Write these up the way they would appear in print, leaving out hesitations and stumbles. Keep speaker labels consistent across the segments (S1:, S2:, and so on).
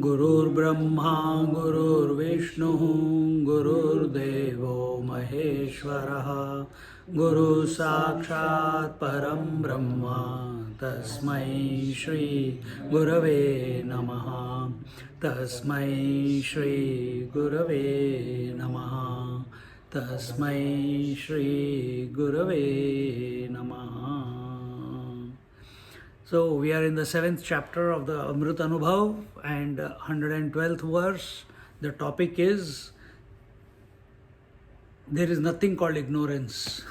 S1: गुरुर्ब्रह्मा गुरुर्विष्णु गुरुर्देवो महेश्वरः गुरु साक्षात् परं ब्रह्म तस्मै श्री गुरवे नमः तस्मै श्री गुरवे नमः तस्मै श्री गुरवे नमः. So we are in the 7th chapter of the Amrutanubhav and 112th verse. The topic is, there is nothing called ignorance.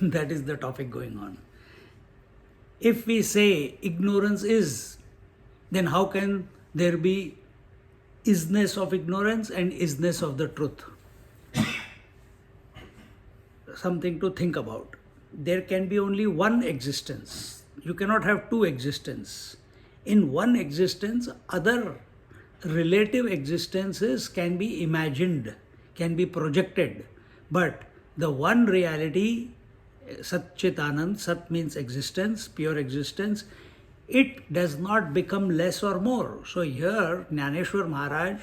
S1: That is the topic going on. If we say ignorance is, then how can there be isness of ignorance and isness of the truth? Something to think about. There can be only one existence. You cannot have two existences. In one existence, other relative existences can be imagined, can be projected. But the one reality, Sat Chit Anand, Sat means existence, pure existence, it does not become less or more. So here, Jnaneshwar Maharaj,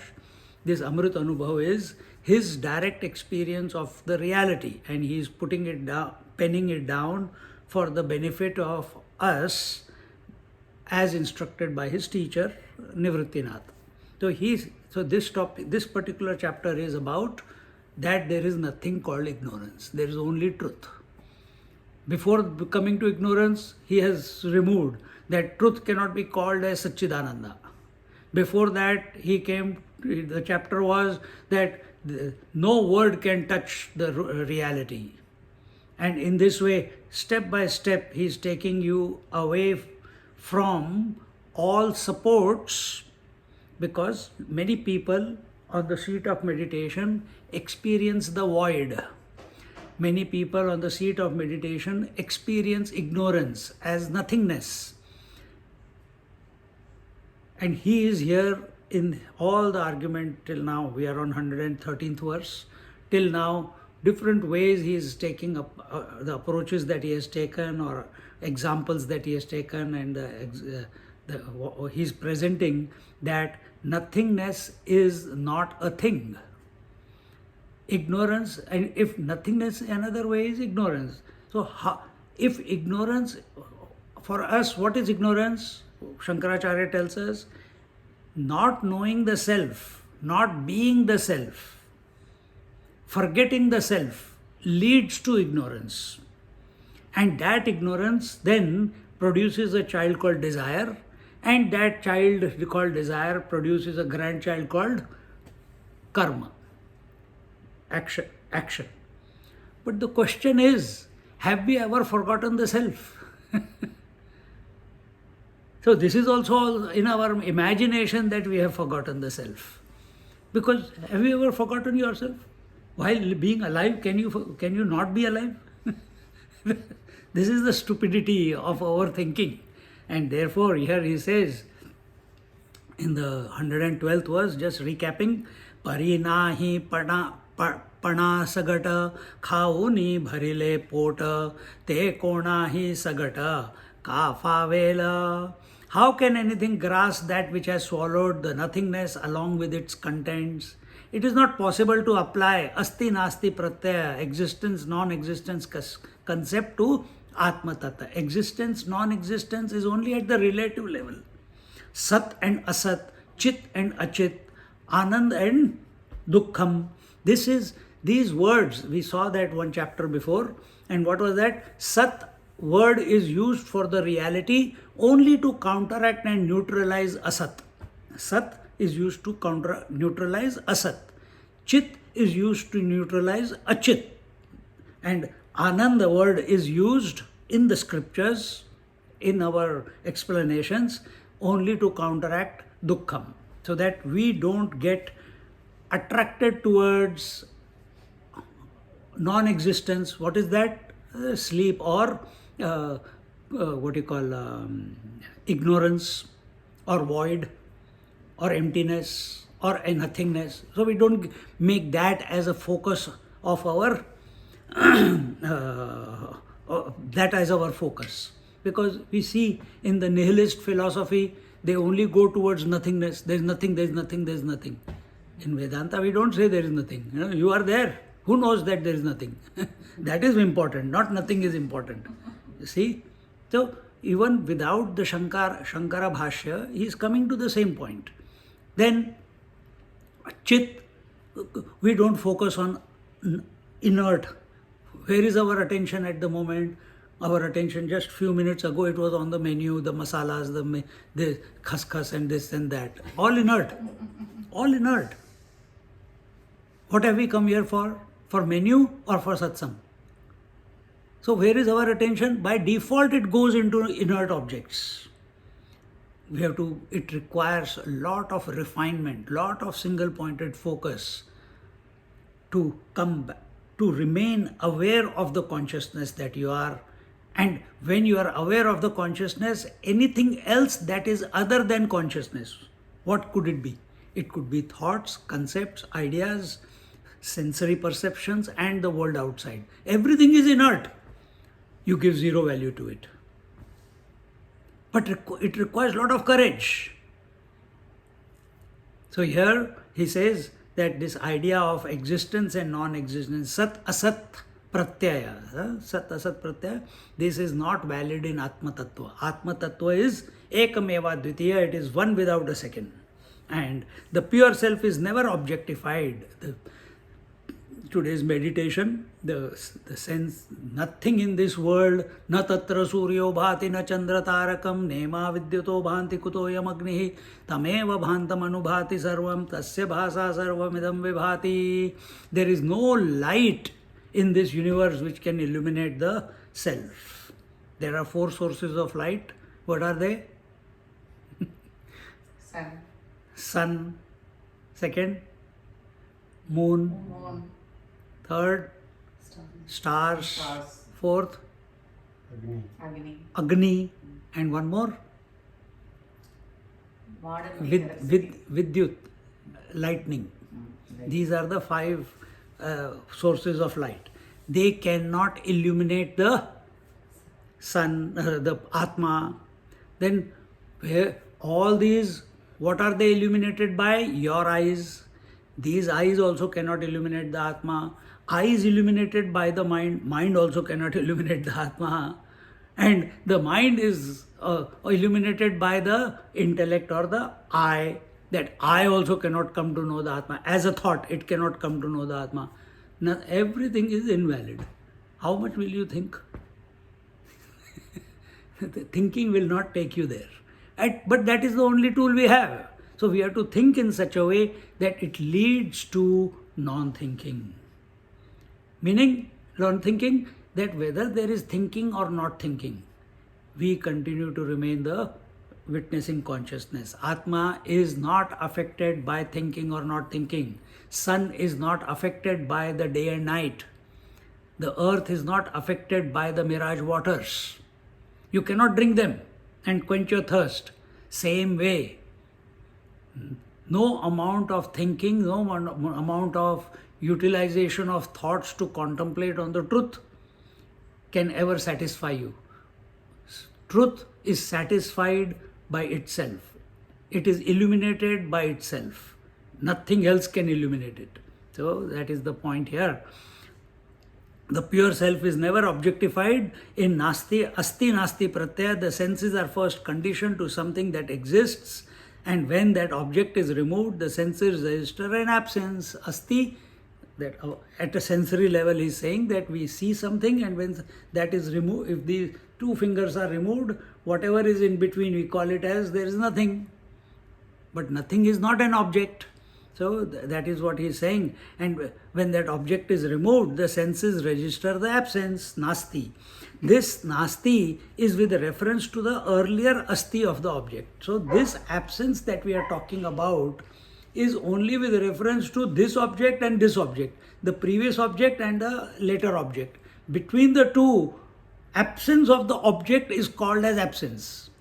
S1: this Amrutanubhav is his direct experience of the reality, and he is putting it down, penning it down for the benefit of us as instructed by his teacher Nivrittinath. So this particular chapter is about that there is nothing called ignorance. There is only truth. Before coming to ignorance, he has removed that truth cannot be called as Satchidananda. Before that, the chapter was that no word can touch the reality. And in this way, step by step, he is taking you away from all supports, because many people on the seat of meditation experience the void. Many people on the seat of meditation experience ignorance as nothingness. And he is here in all the argument till now. We are on 113th verse. Till now, different ways he is taking up the approaches that he has taken, or examples that he has taken, and he is presenting that nothingness is not a thing. Ignorance, and if nothingness, another way is ignorance. So if ignorance, for us, what is ignorance? Shankaracharya tells us, not knowing the self, not being the self, forgetting the self leads to ignorance. And that ignorance then produces a child called desire, and that child called desire produces a grandchild called karma, action. But the question is, have we ever forgotten the self? So this is also in our imagination that we have forgotten the self. Because have you ever forgotten yourself? While being alive, can you not be alive? This is the stupidity of our thinking. And therefore, here he says, in the 112th verse, just recapping, Parinahi pana sagata khauni bharile pota te konahi sagata kafa vela. How can anything grasp that which has swallowed the nothingness along with its contents? It is not possible to apply asti nasti pratyaya, existence, non-existence concept to Atma Tattva. Existence, non-existence is only at the relative level. Sat and Asat, Chit and Achit, Anand and Dukkham. These words, we saw that one chapter before. And what was that? Sat word is used for the reality only to counteract and neutralize Asat. Sat is used to neutralize Asat. Chit is used to neutralize Achit. And Anand, the word, is used in the scriptures, in our explanations, only to counteract dukkham, so that we don't get attracted towards non-existence. What is that? Sleep, or what you call ignorance, or void, or emptiness, or a nothingness. So we don't make that as a focus of our that as our focus, because we see in the nihilist philosophy they only go towards nothingness. There is nothing, there is nothing, there is nothing. In Vedanta we don't say there is nothing. You are there. Who knows that there is nothing? That is important, not nothing is important. You see? So even without the Shankara Bhashya, he is coming to the same point. Then Chit, we don't focus on inert. Where is our attention at the moment? Our attention just few minutes ago, it was on the menu, the masalas, the khaskhas and this and that. All inert. All inert. What have we come here for? For menu or for satsang? So where is our attention? By default it goes into inert objects. It requires a lot of refinement, lot of single pointed focus to come back, to remain aware of the consciousness that you are. And when you are aware of the consciousness, anything else that is other than consciousness, what could it be? It could be thoughts, concepts, ideas, sensory perceptions, and the world outside. Everything is inert. You give zero value to it. But it requires a lot of courage. So here he says that this idea of existence and non-existence, sat asat pratyaya, sat asat pratyaya, this is not valid in Atma Tattva. Atma Tattva is ekameva dvitiya, it is one without a second. And the pure self is never objectified. Today's meditation, the sense, nothing in this world, na tatra suryo bhati na chandra tarakam, nema vidyuto bhanti kutoyam agnihi, tameva bhantam anubhati sarvam, tasya bhasa sarvamidam vibhati. There is no light in this universe which can illuminate the self. There are 4 sources of light. What are they? Sun. Second, moon. Third, stars. Fourth, Agni. And one more, Vidyut, lightning. These are the 5 sources of light. They cannot illuminate the sun, the Atma. Then all these, what are they illuminated by? Your eyes. These eyes also cannot illuminate the Atma. Eyes illuminated by the mind. Mind also cannot illuminate the Atma. And the mind is illuminated by the intellect or the I. That I also cannot come to know the Atma. As a thought, it cannot come to know the Atma. Now, everything is invalid. How much will you think? Thinking will not take you there. But that is the only tool we have. So we have to think in such a way that it leads to non-thinking. Meaning, non-thinking, that whether there is thinking or not thinking, we continue to remain the witnessing consciousness. Atma is not affected by thinking or not thinking. Sun is not affected by the day and night. The earth is not affected by the mirage waters. You cannot drink them and quench your thirst. Same way, no amount of thinking, no amount of utilization of thoughts to contemplate on the truth can ever satisfy you. Truth is satisfied by itself. It is illuminated by itself. Nothing else can illuminate it. So that is the point here. The pure self is never objectified. In Nasti, Asti Nasti Pratyaya, the senses are first conditioned to something that exists, and when that object is removed, the senses register an absence. Asti, that at a sensory level he is saying that we see something, and when that is removed, if the 2 fingers are removed, whatever is in between we call it as there is nothing. But nothing is not an object. So that is what he is saying. And when that object is removed, the senses register the absence, nasti. This nasti is with reference to the earlier asti of the object. So this absence that we are talking about is only with reference to this object and this object, the previous object and the later object. Between the two, absence of the object is called as absence.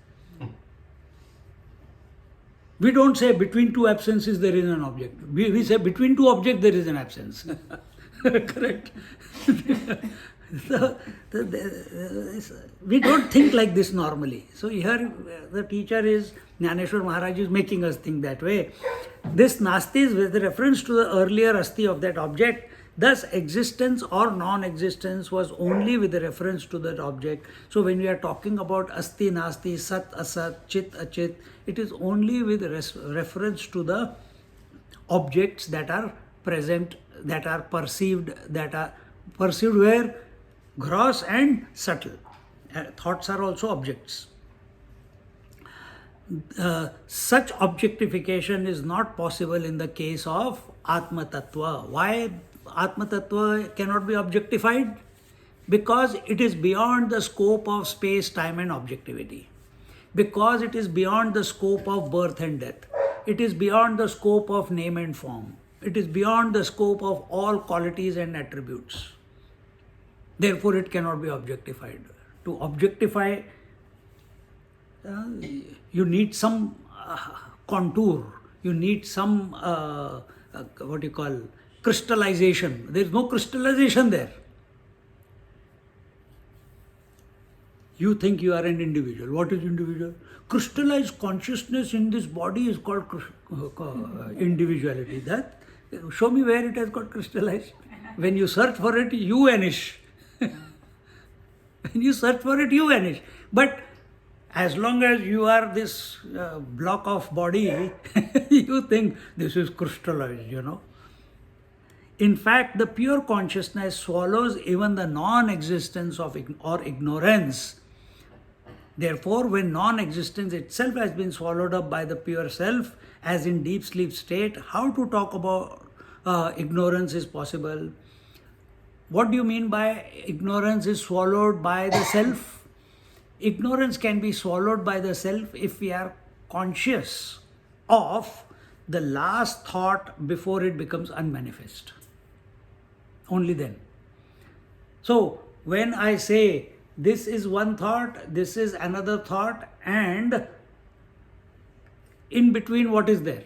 S1: We don't say between two absences there is an object. We say between two objects there is an absence. Correct? We don't think like this normally. So here the teacher is, Jnaneshwar Maharaj is making us think that way. This nasti is with reference to the earlier asti of that object. Thus, existence or non-existence was only with reference to that object. So when we are talking about asti, nasti, sat, asat, chit, achit, it is only with reference to the objects that are present, that are perceived where? Gross and subtle. Thoughts are also objects. Such objectification is not possible in the case of Atma Tattva. Why Atma Tattva cannot be objectified? Because it is beyond the scope of space, time and objectivity. Because it is beyond the scope of birth and death. It is beyond the scope of name and form. It is beyond the scope of all qualities and attributes. Therefore, it cannot be objectified. To objectify, you need some contour. You need some, crystallization. There is no crystallization there. You think you are an individual. What is individual? Crystallized consciousness in this body is called individuality. That, show me where it has got crystallized. When you search for it, you vanish. When you search for it, you vanish. But as long as you are this block of body, you think this is crystallized, In fact, the pure consciousness swallows even the non-existence of or ignorance. Therefore, when non-existence itself has been swallowed up by the pure self, as in deep sleep state, how to talk about ignorance is possible? What do you mean by ignorance is swallowed by the self? Ignorance can be swallowed by the self if we are conscious of the last thought before it becomes unmanifest. Only then. So, when I say this is one thought, this is another thought, and in between what is there?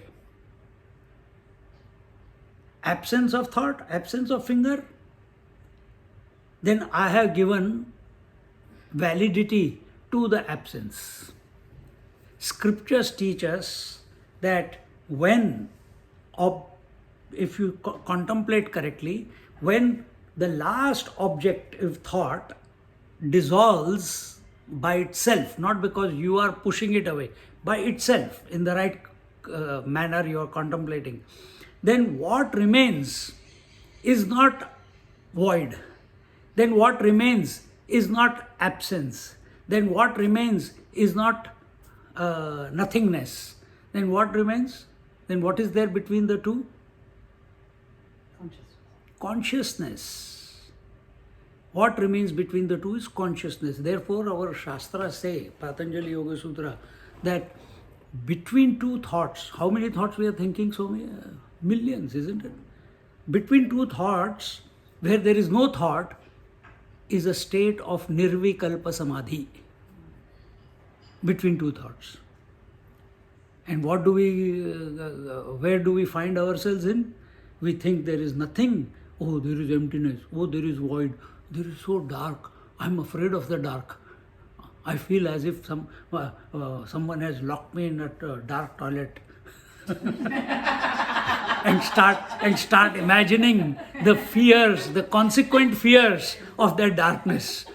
S1: Absence of thought, absence of finger. Then I have given validity to the absence. Scriptures teach us that when, if you contemplate correctly, when the last objective thought dissolves by itself, not because you are pushing it away, by itself, in the right manner you are contemplating, then what remains is not void. Then what remains is not absence. Then what remains is not nothingness. Then what remains? Then what is there between the two? Consciousness. What remains between the two is consciousness. Therefore, our Shastras say, Patanjali Yoga Sutra, that between two thoughts, how many thoughts we are thinking? So many, millions, isn't it? Between two thoughts, where there is no thought, is a state of nirvikalpa samadhi. Between two thoughts. And what do we, where do we find ourselves in? We think there is nothing. Oh, there is emptiness. Oh, there is void. There is so dark. I'm afraid of the dark. I feel as if someone has locked me in a dark toilet. and start imagining the fears, the consequent fears of that darkness.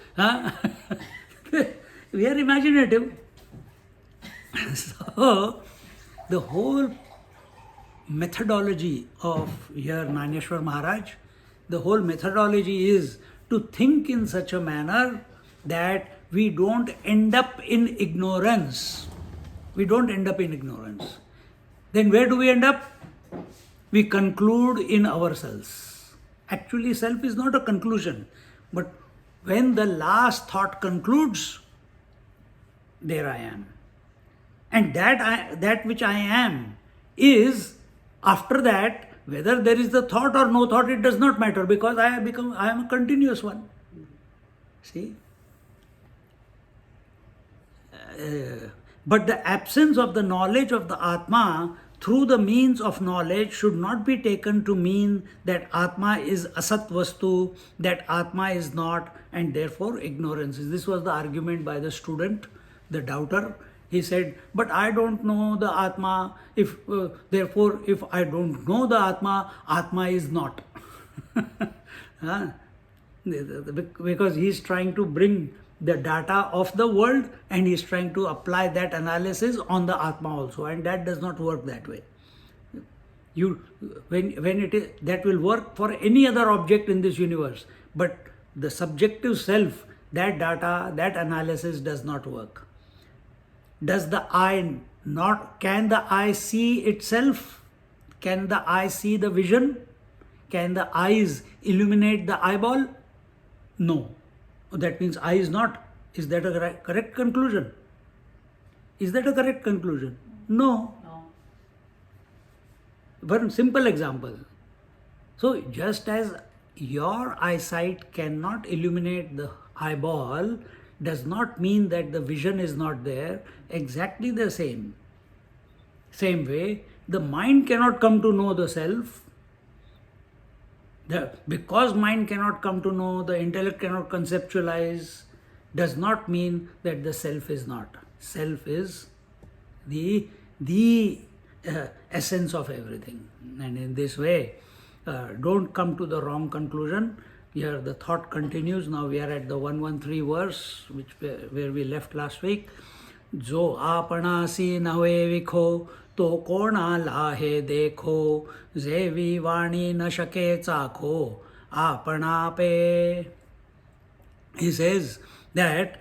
S1: We are imaginative. So, the whole methodology of here Jnaneshwar Maharaj, the whole methodology is to think in such a manner that we don't end up in ignorance. We don't end up in ignorance. Then where do we end up? we conclude in ourselves. Actually, self is not a conclusion, but when the last thought concludes, there I am. And that which I am is, after that, whether there is the thought or no thought, it does not matter, because I am a continuous one. See? But the absence of the knowledge of the Atma through the means of knowledge should not be taken to mean that Atma is asat vastu, that Atma is not, and therefore ignorance is. This was the argument by the student, the doubter. He said, but I don't know the Atma, therefore if I don't know the Atma is not. Huh? Because he is trying to bring the data of the world and he is trying to apply that analysis on the Atma also, and that does not work that way. That will work for any other object in this universe, but the subjective self, that data, that analysis does not work. Does the eye not, can the eye see itself? Can the eye see the vision? Can the eyes illuminate the eyeball? No. That means eye is not. Is that a correct conclusion? Is that a correct conclusion? No. One simple example. So just as your eyesight cannot illuminate the eyeball, does not mean that the vision is not there. Exactly the same. Same way, the mind cannot come to know the self. Because mind cannot come to know, the intellect cannot conceptualize, does not mean that the self is not. Self is the essence of everything. And in this way, don't come to the wrong conclusion. Here the thought continues. Now we are at the 113 verse, where we left last week. Jo apana si nave vikho, to kona lahe dekho, zevi vani na shake chakho, apana pe. He says that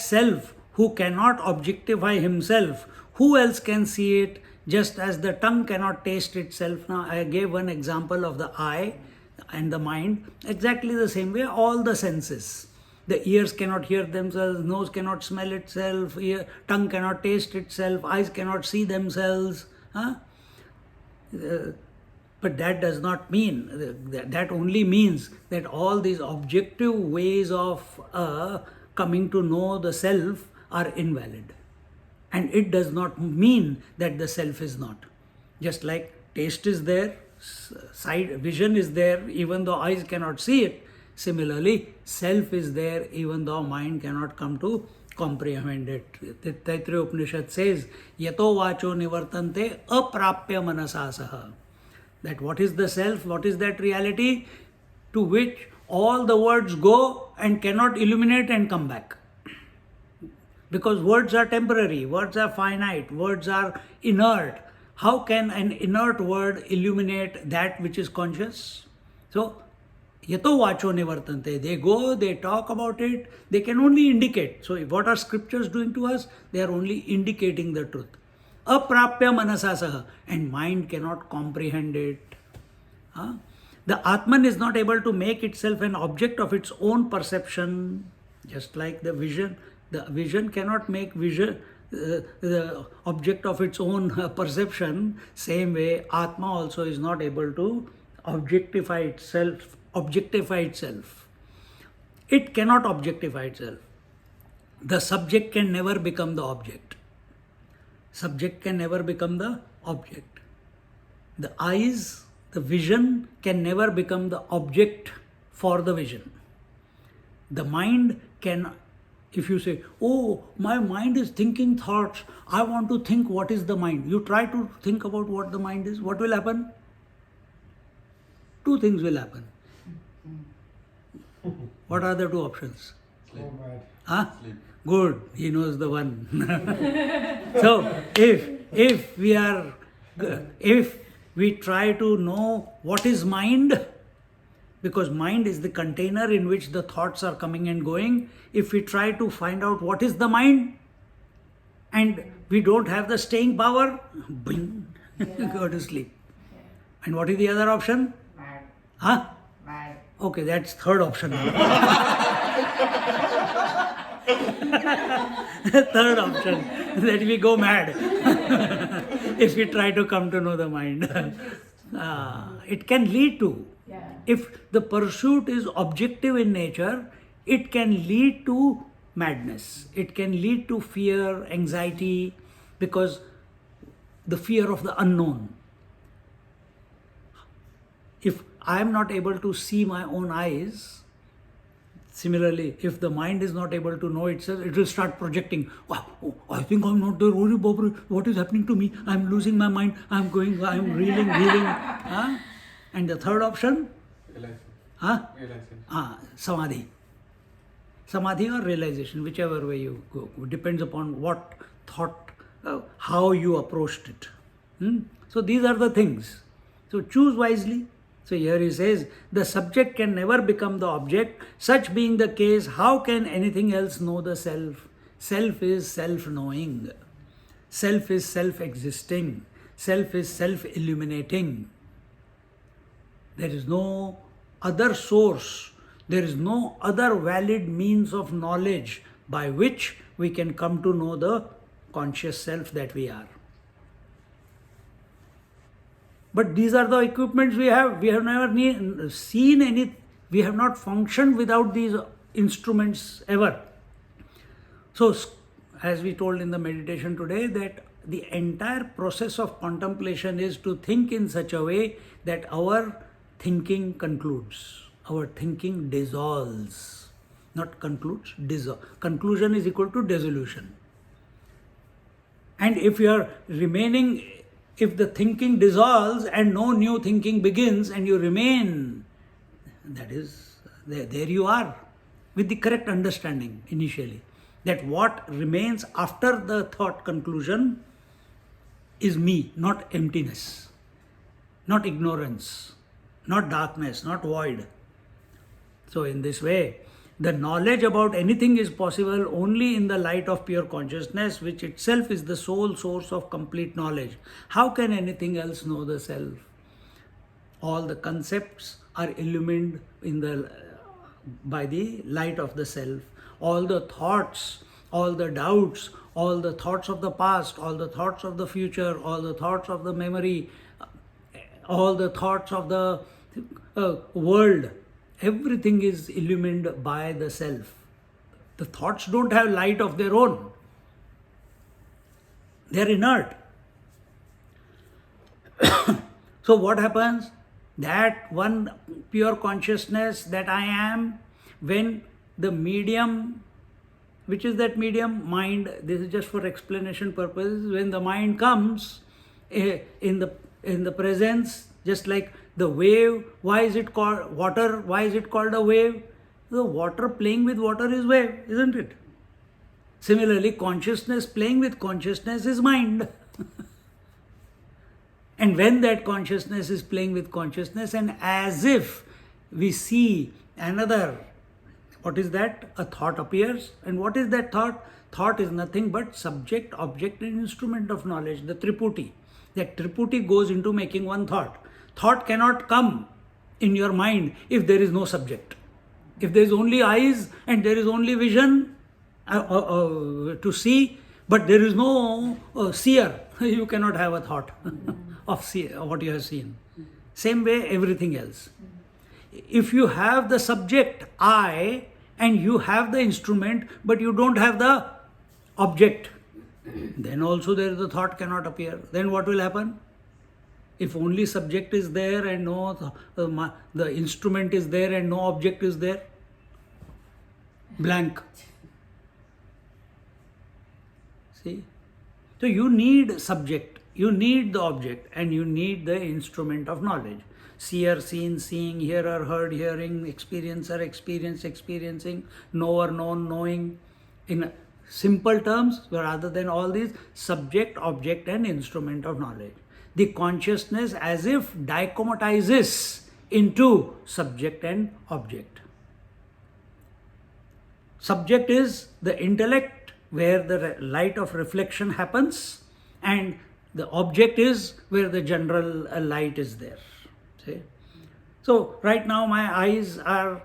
S1: self who cannot objectify himself, who else can see it? Just as the tongue cannot taste itself. Now I gave one example of the eye and the mind. Exactly the same way, all the senses. The ears cannot hear themselves, nose cannot smell itself, tongue cannot taste itself, eyes cannot see themselves. Huh? But that does not mean, that only means that all these objective ways of coming to know the self are invalid. And it does not mean that the self is not. Just like taste is there, vision is there, even though eyes cannot see it. Similarly, self is there even though mind cannot come to comprehend it. The Taittiriya Upanishad says, Yato vacho nivartante aprapya manasasaha. That what is the self, what is that reality to which all the words go and cannot illuminate and come back. Because words are temporary, words are finite, words are inert. How can an inert word illuminate that which is conscious? So, yato vacho nivartante. They go, they talk about it, they can only indicate. So what are scriptures doing to us? They are only indicating the truth. Aprapya manasasaha. And mind cannot comprehend it. The Atman is not able to make itself an object of its own perception. Just like the vision. The vision cannot make the object of its own perception. Same way, Atma also is not able to objectify itself. It cannot objectify itself. The subject can never become the object. Subject can never become the object. The eyes, the vision can never become the object for the vision. The mind can, if you say, oh, my mind is thinking thoughts, I want to think what is the mind. You try to think about what the mind is, what will happen? Two things will happen. What are the two options?
S2: Sleep.
S1: Huh?
S2: Sleep.
S1: Good, he knows the one. So, if we try to know what is mind, because mind is the container in which the thoughts are coming and going, if we try to find out what is the mind, and we don't have the staying power, bing, go to sleep. And what is the other option?
S2: Mad.
S1: Huh?
S2: Mad.
S1: Okay, that's third option. Third option, that we go mad if we try to come to know the mind. It can lead to, if the pursuit is objective in nature, it can lead to madness. It can lead to fear, anxiety, because the fear of the unknown. If I am not able to see my own eyes, similarly, if the mind is not able to know itself, it will start projecting. Wow, oh, I think I'm not there. What is happening to me? I'm losing my mind. I'm reeling. Huh? And the third option?
S3: Realization.
S1: Huh?
S3: Realization.
S1: Samadhi. Samadhi or realization, whichever way you go. Depends upon what thought, how you approached it. So these are the things. So choose wisely. So here he says, the subject can never become the object. Such being the case, how can anything else know the self? Self is self-knowing. Self is self-existing. Self is self-illuminating. There is no other source. There is no other valid means of knowledge by which we can come to know the conscious self that we are. But these are the equipments we have. We have never seen any, we have not functioned without these instruments ever. So, as we told in the meditation today, that the entire process of contemplation is to think in such a way that our thinking concludes, our thinking dissolves, not concludes, dissolves. Conclusion is equal to dissolution. And if you are remaining, if the thinking dissolves and no new thinking begins and you remain, that is, there you are, with the correct understanding initially, that what remains after the thought conclusion is me, not emptiness, not ignorance, not darkness, not void. So in this way, the knowledge about anything is possible only in the light of pure consciousness, which itself is the sole source of complete knowledge. How can anything else know the self? All the concepts are illumined by the light of the self. All the thoughts, all the doubts, all the thoughts of the past, all the thoughts of the future, all the thoughts of the memory, all the thoughts of the world, everything is illumined by the self. The thoughts don't have light of their own. They are inert. So what happens? That one pure consciousness that I am, when the medium, which is that medium? Mind. This is just for explanation purposes. When the mind comes in the presence, just like the wave, why is it called water? Why is it called a wave? The water playing with water is wave, isn't it? Similarly, consciousness playing with consciousness is mind. And when that consciousness is playing with consciousness, and as if we see another, what is that? A thought appears. And what is that thought? Thought is nothing but subject, object, and instrument of knowledge, the triputi. That triputi goes into making one thought. Thought cannot come in your mind if there is no subject. If there is only eyes and there is only vision to see, but there is no seer, you cannot have a thought of what you have seen. Same way, everything else. If you have the subject, I, and you have the instrument, but you don't have the object, then also the thought cannot appear. Then what will happen? If only subject is there and no, the instrument is there and no object is there, blank. See? So you need subject, you need the object, and you need the instrument of knowledge. Seer, seen, seeing, hearer, heard, hearing, experiencer, experienced, experiencing, knower, known, knowing. In simple terms, rather than all these, subject, object, and instrument of knowledge. The consciousness as if dichomatizes into subject and object. Subject is the intellect where the light of reflection happens, and The object is where the general light is there. See? So right now my eyes are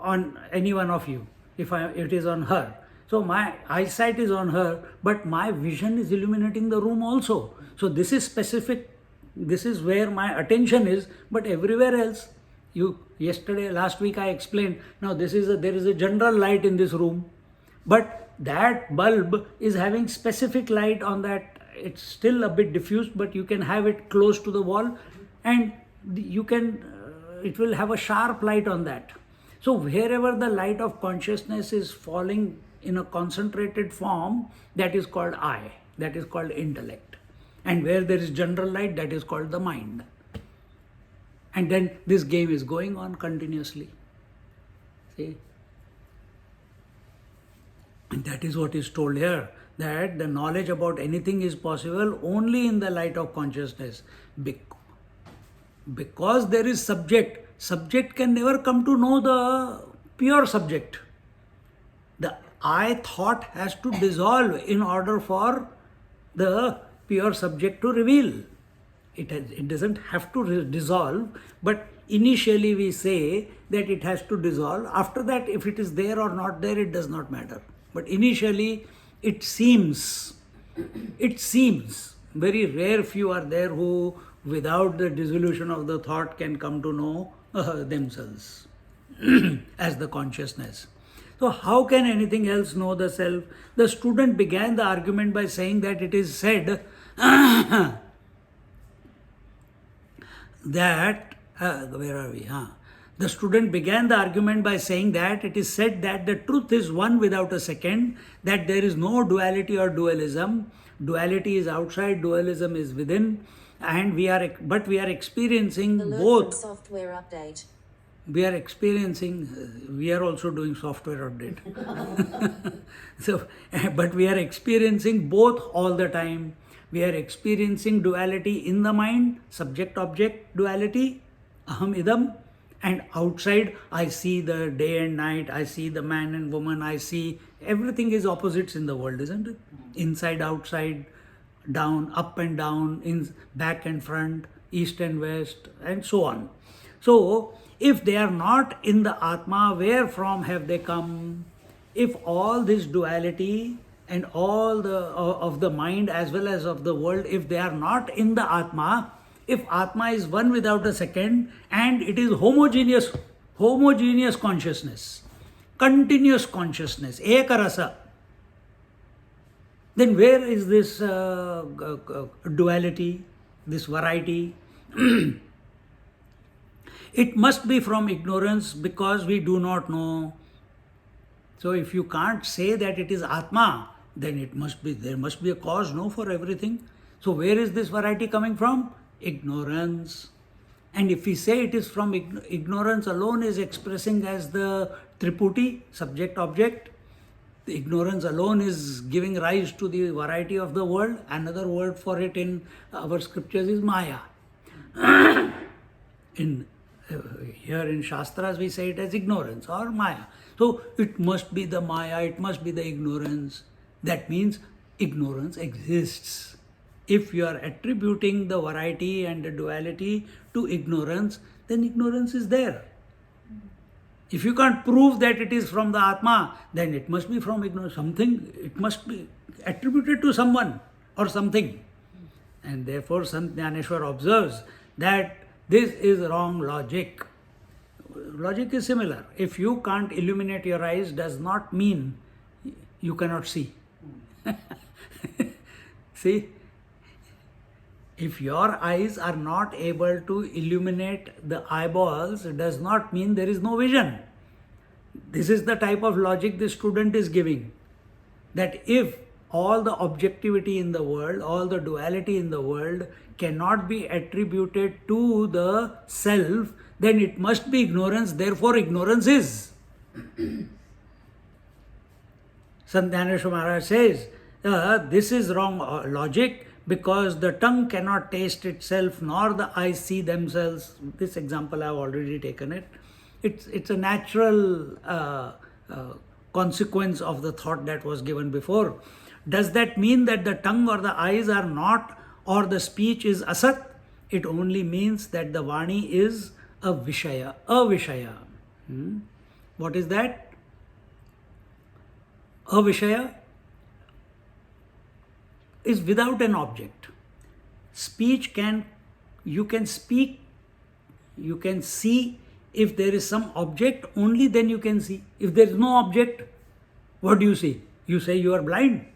S1: on any one of you, if it is on her. So my eyesight is on her, but my vision is illuminating the room also. So this is specific, this is where my attention is, but everywhere else, last week I explained, now there is a general light in this room, but that bulb is having specific light on that. It's still a bit diffused, but you can have it close to the wall, and it will have a sharp light on that. So wherever the light of consciousness is falling in a concentrated form, that is called I, that is called intellect. And where there is general light, that is called the mind. And then this game is going on continuously. See? And that is what is told here, that the knowledge about anything is possible only in the light of consciousness. Because there is subject can never come to know the pure subject. The I thought has to dissolve in order for the pure subject to reveal. It doesn't have to dissolve, but initially we say that it has to dissolve. After that, if it is there or not there, it does not matter. But initially, it seems, very rare few are there who, without the dissolution of the thought, can come to know themselves as the consciousness. So how can anything else know the self? The student began the argument by saying that it is said that, where are we? The student began the argument by saying that it is said that the truth is one without a second, that there is no duality or dualism. Duality is outside, dualism is within, and we are experiencing both.
S2: Software update.
S1: We are also doing software update. So, but we are experiencing both all the time. We are experiencing duality in the mind, subject-object duality, aham idam, and outside I see the day and night, I see the man and woman, I see everything is opposites in the world, isn't it? Inside, outside, down, up and down, back and front, east and west, and so on. So, if they are not in the Atma, where from have they come? If all this duality and all of the mind as well as of the world, if they are not in the Atma, if Atma is one without a second and it is homogeneous consciousness, continuous consciousness, ekarasa, then where is this duality, this variety? It must be from ignorance because we do not know. So if you can't say that it is Atma, then there must be a cause, no, for everything. So where is this variety coming from? Ignorance. And if we say it is from ignorance alone is expressing as the Triputi, subject object, the ignorance alone is giving rise to the variety of the world. Another word for it in our scriptures is Maya. Here in Shastras we say it as ignorance or Maya. So it must be the Maya, it must be the ignorance. That means ignorance exists. If you are attributing the variety and the duality to ignorance, then ignorance is there. If you can't prove that it is from the Atma, then it must be from ignorance. It must be attributed to someone or something. And therefore Sant Jnaneshwar observes that this is wrong logic. Logic is similar. If you can't illuminate your eyes, does not mean you cannot see. See? If your eyes are not able to illuminate the eyeballs, does not mean there is no vision. This is the type of logic the student is giving. That if all the objectivity in the world, all the duality in the world cannot be attributed to the self, then it must be ignorance, therefore ignorance is. Sant Jnaneshwar Maharaj says, this is wrong logic because the tongue cannot taste itself nor the eyes see themselves. This example I have already taken it. It's a natural consequence of the thought that was given before. Does that mean that the tongue or the eyes are not or the speech is asat, it only means that the Vani is a Vishaya. A Vishaya. What is that? A Vishaya is without an object. Speech you can speak, you can see. If there is some object, only then you can see. If there is no object, what do you see? You say you are blind.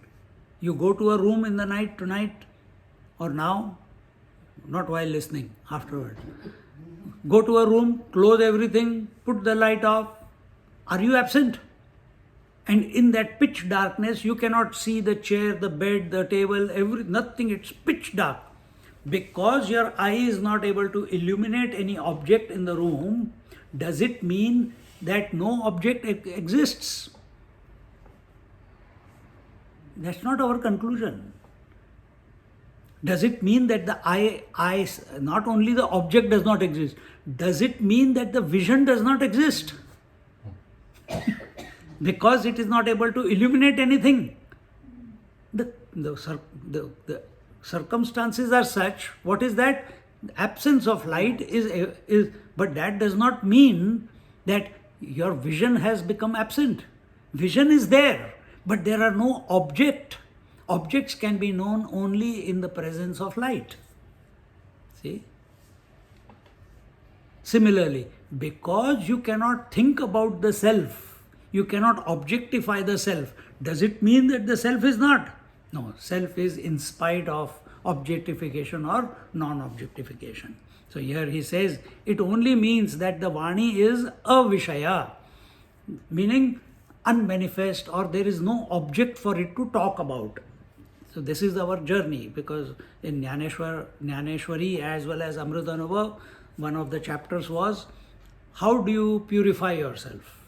S1: You go to a room in the night, tonight, or now, not while listening, afterwards. Go to a room, close everything, put the light off. Are you absent? And in that pitch darkness, you cannot see the chair, the bed, the table, nothing. It's pitch dark. Because your eye is not able to illuminate any object in the room, does it mean that no object exists? That's not our conclusion. Does it mean that the eye, not only the object does not exist, does it mean that the vision does not exist? Because it is not able to illuminate anything. The circumstances are such. What is that? Absence of light is, but that does not mean that your vision has become absent. Vision is there, but there are no object. Objects can be known only in the presence of light. See? Similarly, because you cannot think about the self, you cannot objectify the self, does it mean that the self is not? No, self is in spite of objectification or non-objectification. So here he says, it only means that the Vani is a Vishaya, meaning unmanifest, or there is no object for it to talk about. So this is our journey, because in Jnaneshwari as well as Amrutanubhav, one of the chapters was, how do you purify yourself?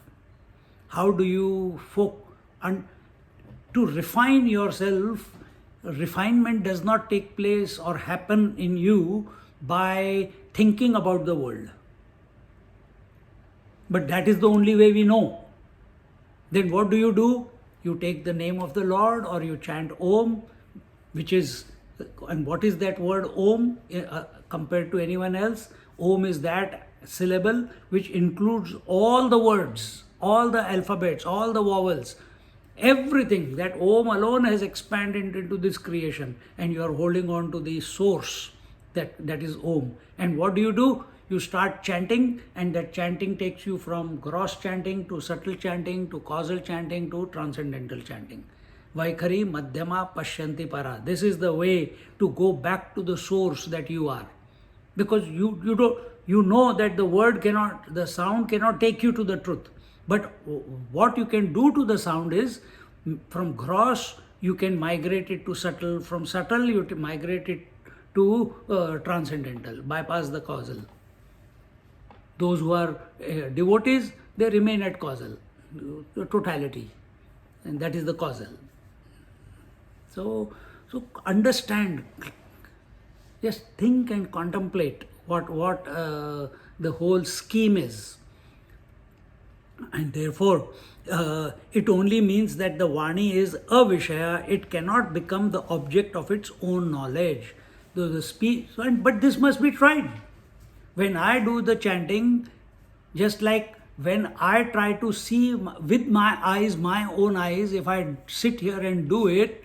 S1: How do you to refine yourself? Refinement does not take place or happen in you by thinking about the world. But that is the only way we know. Then what do? You take the name of the Lord, or you chant Om, which is, and what is that word Om compared to anyone else? Om is that syllable which includes all the words, all the alphabets, all the vowels, everything. That Om alone has expanded into this creation, and you are holding on to the source that is Om. And what do? You start chanting, and that chanting takes you from gross chanting to subtle chanting to causal chanting to transcendental chanting. Vaikhari Madhyama Pashyanti Para. This is the way to go back to the source that you are. Because you know that the sound cannot take you to the truth. But what you can do to the sound is, from gross, you can migrate it to subtle. From subtle, you migrate it to transcendental, bypass the causal. Those who are devotees, they remain at causal, the totality, and that is the causal. So understand, just think and contemplate what the whole scheme is. And therefore, it only means that the Vani is a Vishaya, it cannot become the object of its own knowledge. But this must be tried. When I do the chanting, just like when I try to see with my eyes, my own eyes, if I sit here and do it,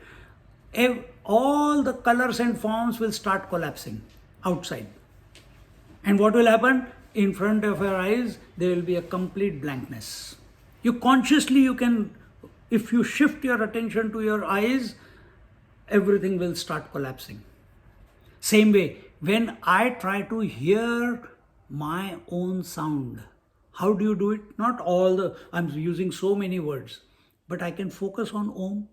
S1: all the colors and forms will start collapsing outside. And what will happen? In front of your eyes, there will be a complete blankness. You can, if you shift your attention to your eyes, everything will start collapsing. Same way, when I try to hear my own sound, how do you do it? I'm using so many words, but I can focus on Om,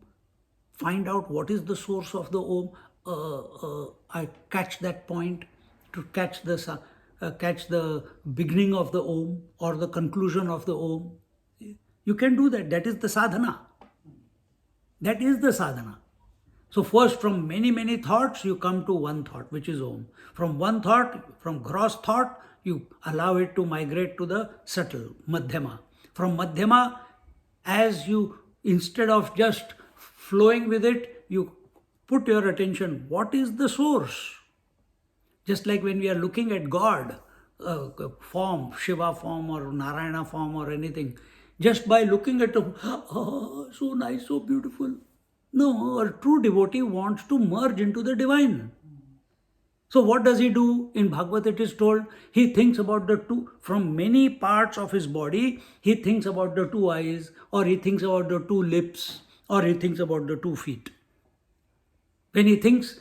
S1: find out what is the source of the Om. I catch that point, to catch the beginning of the Om or the conclusion of the Om. You can do that. That is the sadhana. That is the sadhana. So first, from many, many thoughts, you come to one thought, which is Om. From one thought, from gross thought, you allow it to migrate to the subtle, Madhyama. From Madhyama, instead of just flowing with it, you put your attention, what is the source? Just like when we are looking at God, form, Shiva form or Narayana form or anything, just by looking at the, oh, so nice, so beautiful. No, a true devotee wants to merge into the divine. So what does he do? In Bhagavad it is told, he thinks about the two, from many parts of his body, he thinks about the two eyes, or he thinks about the two lips, or he thinks about the 2 feet. When he thinks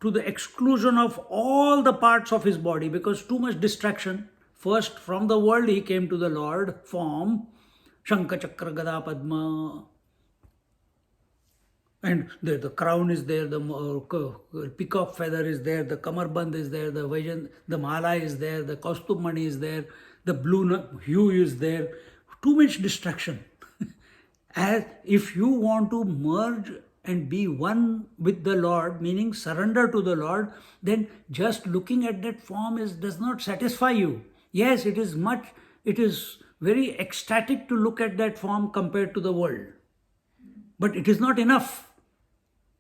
S1: to the exclusion of all the parts of his body, because too much distraction. First, from the world he came to the Lord, form, Shankha Chakra Gada Padma, and the crown is there, the peacock feather is there, the kamarband is there, the vajan, the mala is there, the kaustubh mani is there, the blue hue is there. Too much distraction. As if you want to merge and be one with the Lord, meaning surrender to the Lord, then just looking at that form does not satisfy you. Yes, it is very ecstatic to look at that form compared to the world. But it is not enough.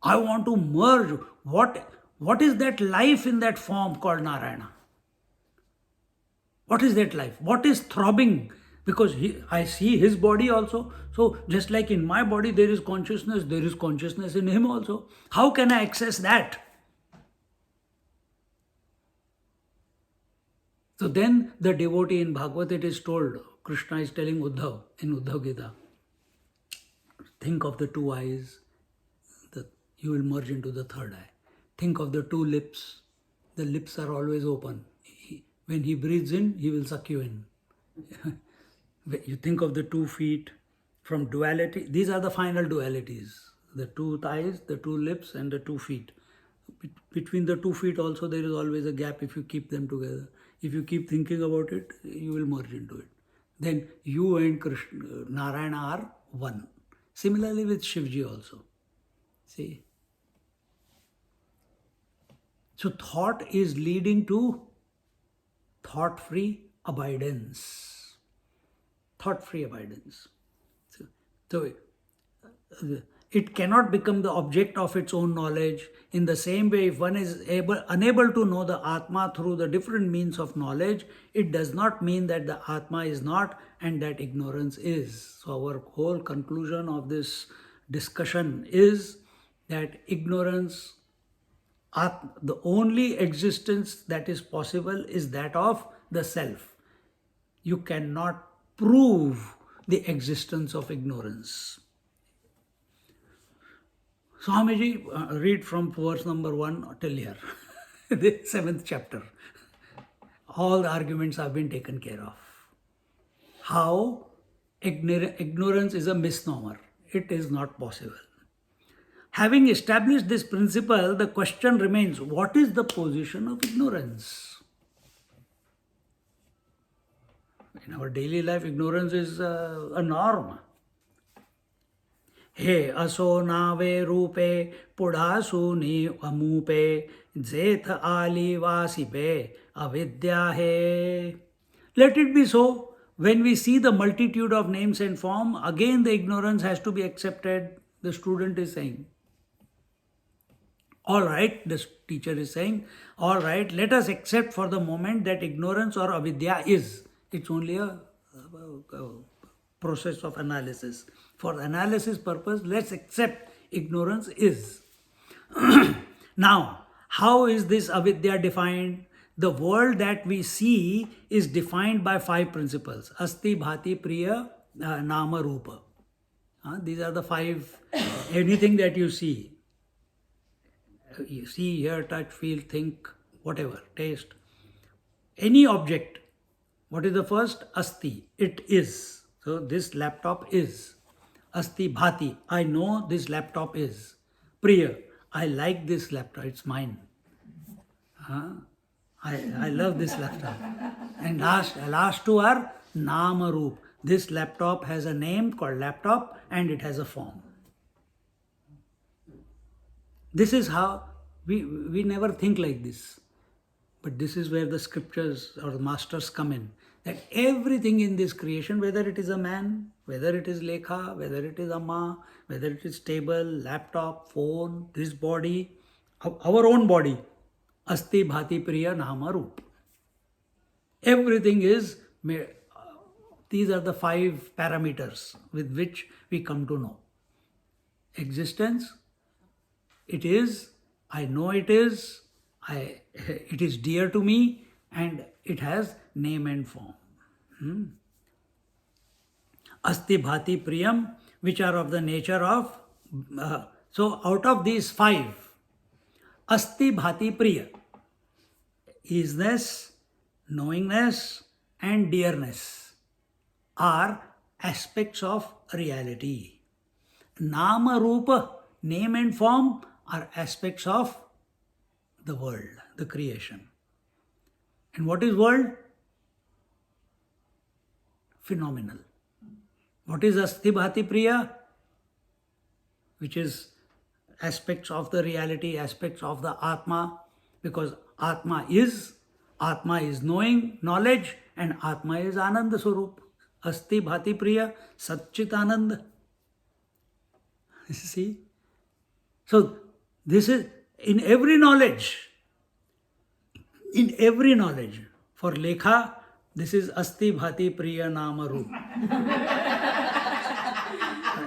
S1: I want to merge. What is that life in that form called Narayana? What is that life? What is throbbing? Because I see his body also. So just like in my body there is consciousness in him also. How can I access that? So then the devotee in Bhagavad it is told, Krishna is telling Uddhav in Uddhav Gita, think of the 2 eyes, you will merge into the 3rd eye. Think of the 2 lips, the lips are always open. When he breathes in, he will suck you in. You think of the 2 feet, from duality, these are the final dualities. The 2 thighs, the 2 lips and the 2 feet. Between the 2 feet also there is always a gap if you keep them together. If you keep thinking about it, you will merge into it. Then you and Krishna, Narayana are one. Similarly with Shivji also. See? So thought is leading to thought-free abidance. Thought-free abidance. So it cannot become the object of its own knowledge. In the same way, if one is unable to know the Atma through the different means of knowledge, it does not mean that the Atma is not and that ignorance is. So our whole conclusion of this discussion is that ignorance, the only existence that is possible is that of the self. You cannot prove the existence of ignorance. Swamiji, read from verse number 1 till here, the 7th chapter. All the arguments have been taken care of. How ignorance is a misnomer. It is not possible. Having established this principle, the question remains, what is the position of ignorance? In our daily life, ignorance is a norm. He aso nave rupe pudasu ni amupe zetha ali vasipe avidya he. Let it be so. When we see the multitude of names and form, again the ignorance has to be accepted. The student is saying, all right, the teacher is saying, all right, let us accept for the moment that ignorance or avidya is. It's only a process of analysis. For analysis purpose, let's accept ignorance is. Now, how is this avidya defined? The world that we see is defined by 5 principles. Asti, Bhati, Priya, Nama, Rupa. These are the 5, anything that you see. You see, hear, touch, feel, think, whatever, taste. Any object. What is the first? Asti. It is. So this laptop is. Asti Bhati. I know this laptop is. Priya. I like this laptop. It's mine. I love this laptop. And last 2 are Nama Roop. This laptop has a name called laptop and it has a form. This is how we never think like this. But this is where the scriptures or the masters come in. That everything in this creation, whether it is a man, Whether it is Lekha, whether it is Amma, whether it is table, laptop, phone, this body, our own body, Asti Bhati Priya Nama Roop. Everything is, these are the 5 parameters with which we come to know. Existence, it is, I know it is, it is dear to me, and it has name and form. Asti Bhati Priyam, which are of the nature of, so out of these 5, Asti Bhati Priya, isness, knowingness, and dearness are aspects of reality. Nama Rupa, name and form, are aspects of the world, the creation. And what is world? Phenomenal. What is Asti Bhati Priya? Which is aspects of the reality, aspects of the Atma, because Atma is knowing, knowledge, and Atma is Ananda Swarup. Asti Bhati Priya, Satchit Anand. See? So, this is in every knowledge. In every knowledge. For Lekha, this is Asti Bhati Priya Nama Roop.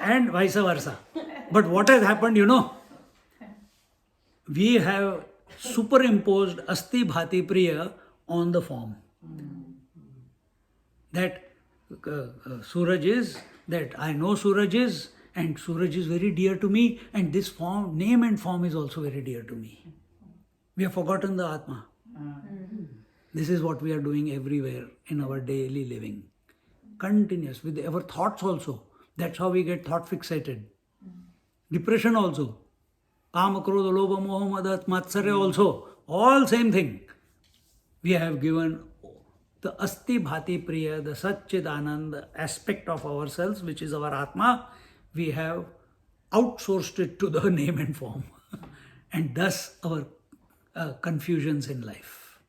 S1: And vice versa. But what has happened, we have superimposed Asti Bhati Priya on the form. That Suraj is, that I know Suraj is, and Suraj is very dear to me, and this form, name and form is also very dear to me. We have forgotten the Atma. This is what we are doing everywhere in our daily living. Continuous, with our thoughts also. That's how we get thought fixated. Depression also. Kama, Krodha, Lobha, Moha, Mada, Matsarya also. All same thing. We have given the Asti Bhati Priya, the Satchid Anand aspect of ourselves, which is our Atma. We have outsourced it to the name and form. And thus our confusions in life.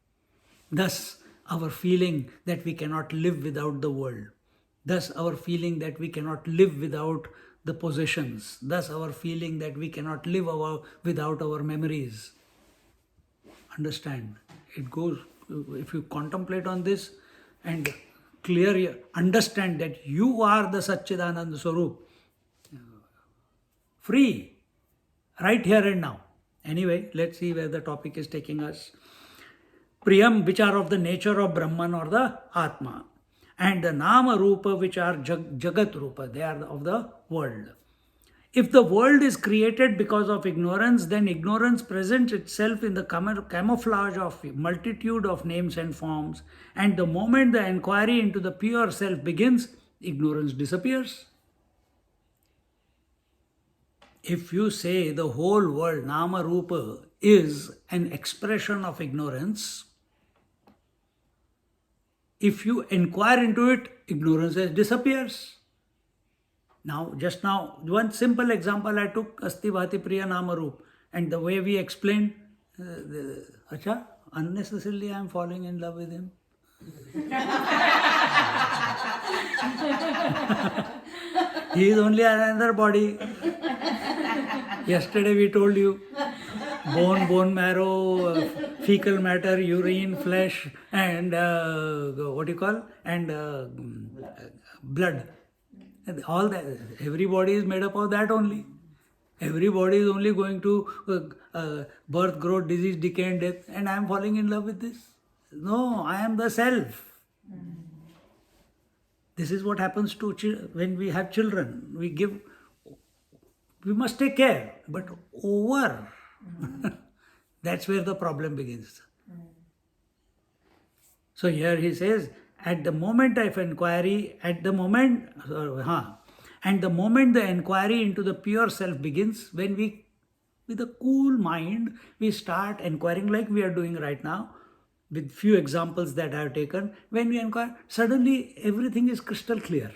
S1: Thus our feeling that we cannot live without the world. Thus our feeling that we cannot live without the possessions. Thus our feeling that we cannot live without our memories. Understand? It goes, if you contemplate on this and understand that you are the Satchidananda Swarup, free, right here and now. Anyway, let's see where the topic is taking us. Priyam, which are of the nature of Brahman or the Atma. And the Nama Rupa, which are Jagat Rupa, they are of the world. If the world is created because of ignorance, then ignorance presents itself in the camouflage of multitude of names and forms. And the moment the inquiry into the pure self begins, ignorance disappears. If you say the whole world, Nama Rupa, is an expression of ignorance, if you inquire into it, ignorance disappears. Now, just now, one simple example I took, Asti Bhati Priya Nama Roop, and the way we explained, Acha, unnecessarily I am falling in love with him. He is only another body. Yesterday we told you, bone marrow, fecal matter, urine, flesh, and blood. All that, everybody is made up of that only. Everybody is only going to birth, growth, disease, decay and death, and I am falling in love with this. No, I am the self. This is what happens to when we have children. We must take care, but that's where the problem begins. So here he says, at the moment of inquiry, and the moment the inquiry into the pure self begins, when we, with a cool mind, we start inquiring like we are doing right now, with few examples that I have taken. When we inquire, suddenly everything is crystal clear.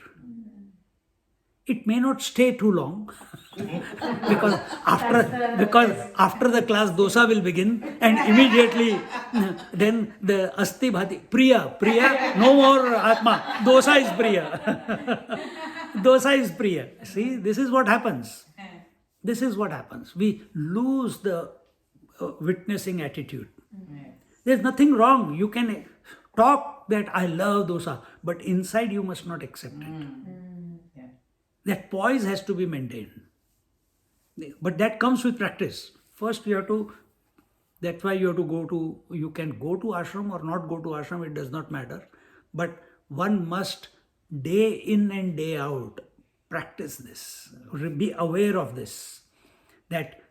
S1: It may not stay too long because after the class dosa will begin, and immediately then the Asti Bhati Priya, no more Atma, dosa is Priya. Dosa is Priya. See, this is what happens. This is what happens. We lose the witnessing attitude. There's nothing wrong. You can talk that I love dosa, but inside you must not accept it. That poise has to be maintained. But that comes with practice. First you have to, that's why you have to go to, you can go to ashram or not go to ashram, it does not matter. But one must day in and day out practice this, be aware of this, that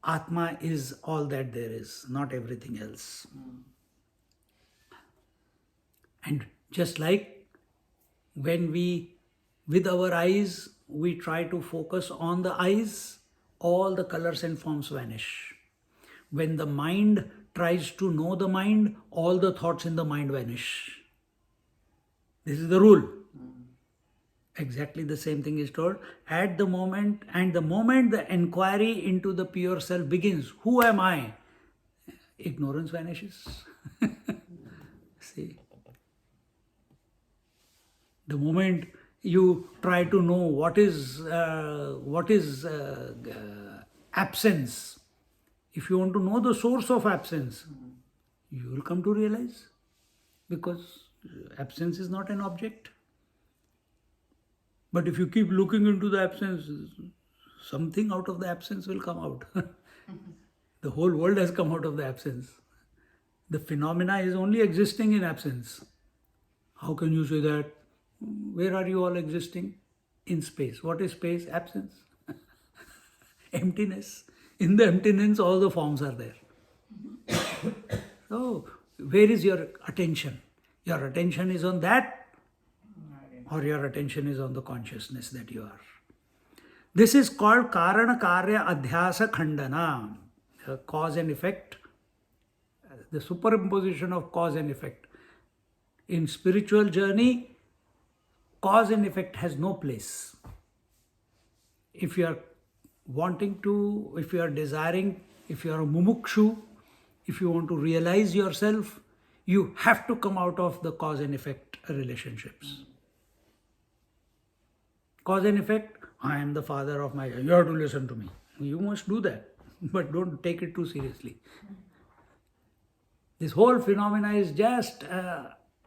S1: Atma is all that there is, not everything else. And just like when we, with our eyes, we try to focus on the eyes, all the colors and forms vanish. When the mind tries to know the mind, all the thoughts in the mind vanish. This is the rule. Exactly the same thing is told. At the moment, and the moment the inquiry into the pure self begins, who am I? Ignorance vanishes. See? The moment you try to know what is absence, if you want to know the source of absence, you will come to realize, because absence is not an object. But if you keep looking into the absence, something out of the absence will come out. The whole world has come out of the absence. The phenomena is only existing in absence. How can you say that? Where are you all existing? In space. What is space? Absence. Emptiness. In the emptiness, all the forms are there. So, where is your attention? Your attention is on that, or your attention is on the consciousness that you are. This is called Karana Karya Adhyasa Khandana, cause and effect, the superimposition of cause and effect. In spiritual journey, cause and effect has no place. If you are wanting to, if you are desiring, if you are a mumukshu, if you want to realize yourself, you have to come out of the cause and effect relationships. Cause and effect, I am the father of my child, you have to listen to me. You must do that, but don't take it too seriously. This whole phenomena is just,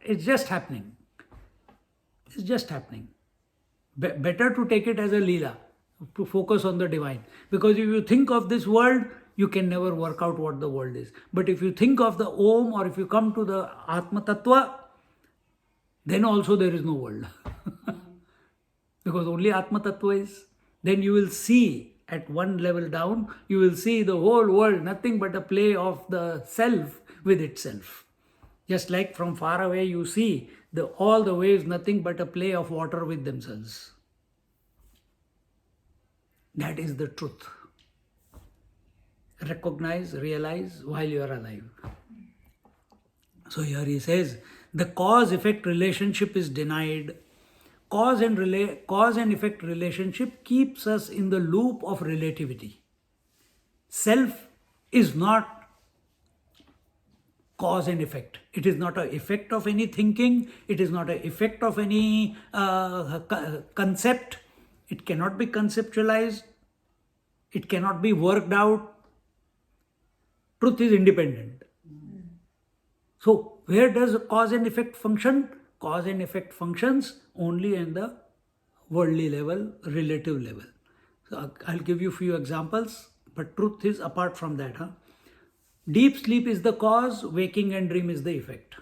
S1: it's just happening. It's just happening. Better to take it as a leela, to focus on the divine. Because if you think of this world, you can never work out what the world is. But if you think of the Om, or if you come to the Atma Tattva, then also there is no world. Because only Atma Tattva is. Then you will see at one level down, you will see the whole world, nothing but a play of the self with itself. Just like from far away you see all the waves, nothing but a play of water with themselves. That is the truth. Recognize, realize while you are alive. So here he says, the cause-effect relationship is denied. Cause and effect relationship keeps us in the loop of relativity. Self is not cause and effect. It is not an effect of any thinking. It is not an effect of any concept. It cannot be conceptualized. It cannot be worked out. Truth is independent. So where does cause and effect function? Cause and effect functions only in the worldly level, relative level. So I'll give you a few examples, but truth is apart from that. Deep sleep is the cause, waking and dream is the effect.